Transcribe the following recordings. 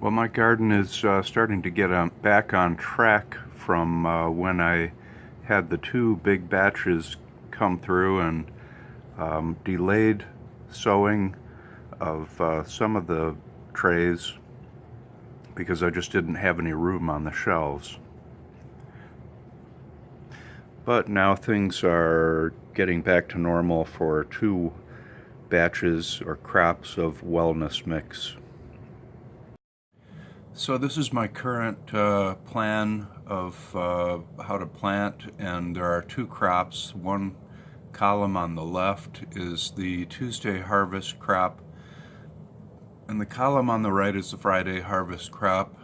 Well, my garden is starting to get back on track from when I had the two big batches come through and delayed sowing of some of the trays because I just didn't have any room on the shelves. But now things are getting back to normal for two batches or crops of wellness mix. So this is my current plan of how to plant, and there are two crops. One column on the left is the Tuesday harvest crop, and the column on the right is the Friday harvest crop.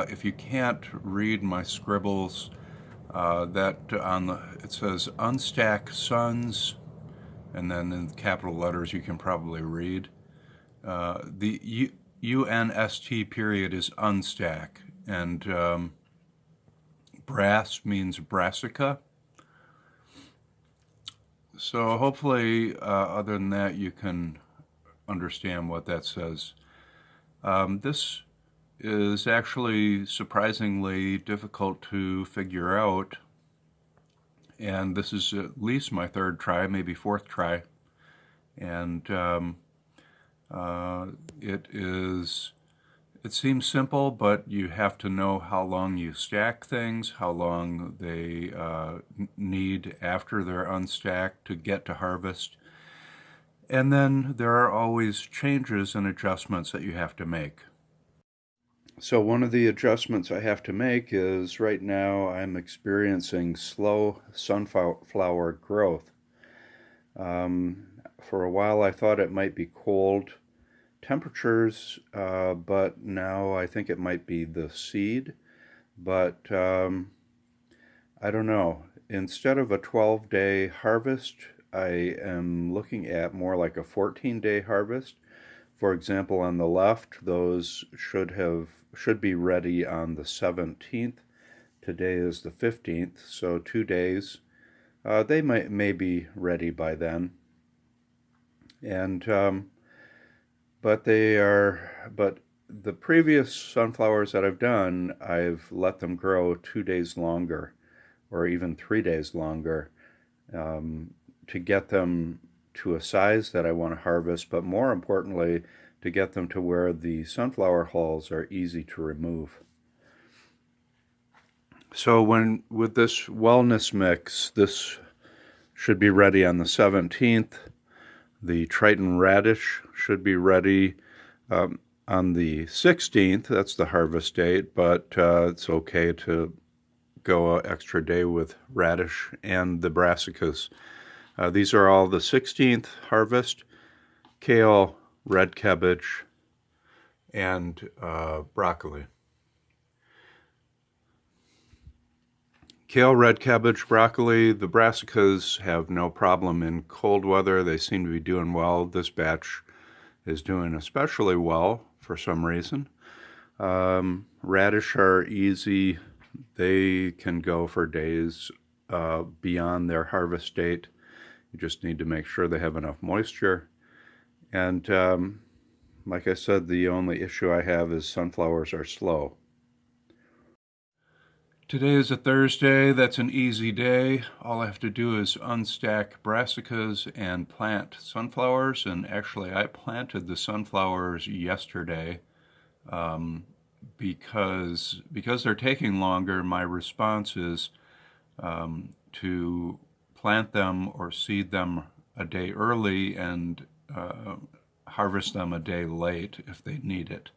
If you can't read my scribbles, it says unstack suns, and then in capital letters you can probably read. The UNST period is unstack, and brass means brassica. So hopefully, other than that, you can understand what that says. This is actually surprisingly difficult to figure out, and this is at least my third try, maybe fourth try, and it seems simple, but you have to know how long you stack things, how long they need after they're unstacked to get to harvest. And then there are always changes and adjustments that you have to make. So one of the adjustments I have to make is right now I'm experiencing slow sunflower growth. For a while I thought it might be cold temperatures, but now I think it might be the seed. But I don't know. Instead of a 12-day harvest, I am looking at more like a 14-day harvest. For example, on the left, those should be ready on the 17th. Today is the 15th, so 2 days. They may be ready by then. And but the previous sunflowers that I've done, I've let them grow 2 days longer, or even 3 days longer, to get them to a size that I want to harvest, but more importantly, to get them to where the sunflower hulls are easy to remove. So with this wellness mix, this should be ready on the 17th. The Triton radish should be ready on the 16th. That's the harvest date, but it's okay to go an extra day with radish and the brassicas. These are all the 16th harvest: kale, red cabbage, and broccoli. Kale, red cabbage, broccoli. The brassicas have no problem in cold weather. They seem to be doing well. This batch is doing especially well for some reason. Radish are easy. They can go for days beyond their harvest date. You just need to make sure they have enough moisture. And like I said, the only issue I have is sunflowers are slow. Today is a Thursday. That's an easy day. All I have to do is unstack brassicas and plant sunflowers. And actually, I planted the sunflowers yesterday because they're taking longer. My response is to plant them or seed them a day early and harvest them a day late if they need it.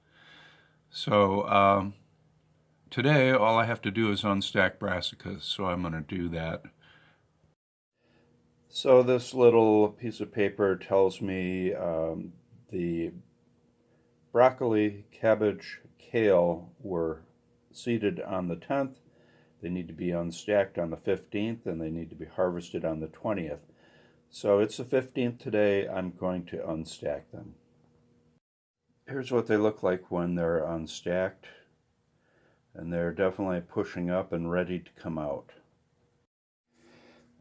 So today, all I have to do is unstack brassicas, so I'm going to do that. So this little piece of paper tells me the broccoli, cabbage, kale were seeded on the 10th. They need to be unstacked on the 15th, and they need to be harvested on the 20th. So it's the 15th today. I'm going to unstack them. Here's what they look like when they're unstacked. And they're definitely pushing up and ready to come out.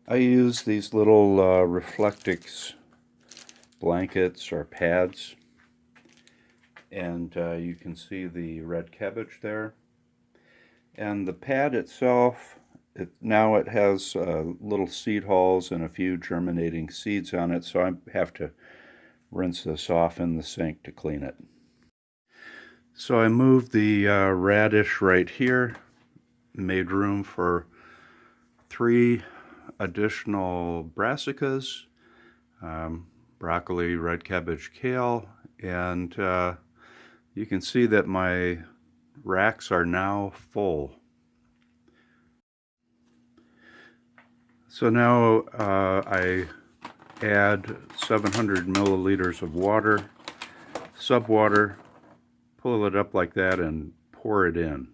I use these little Reflectix blankets or pads, and you can see the red cabbage there. And the pad itself, now it has little seed holes and a few germinating seeds on it, so I have to rinse this off in the sink to clean it. So I moved the radish right here, made room for 3 additional brassicas, broccoli, red cabbage, kale, and you can see that my racks are now full. So now I add 700 milliliters of water, sub-water, pull it up like that and pour it in.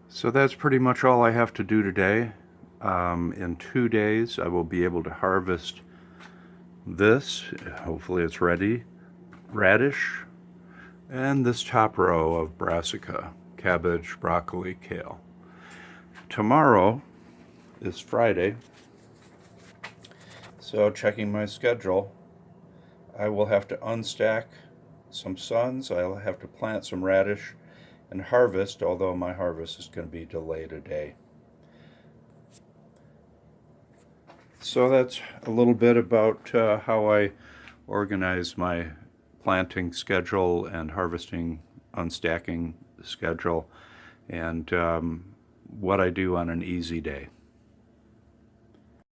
So that's pretty much all I have to do today. In 2 days I will be able to harvest this, hopefully it's ready, radish, and this top row of brassica, cabbage, broccoli, kale. Tomorrow is Friday, so checking my schedule, I will have to unstack some suns, I'll have to plant some radish, and harvest, although my harvest is going to be delayed a day. So that's a little bit about how I organize my planting schedule and harvesting, unstacking schedule, and what I do on an easy day.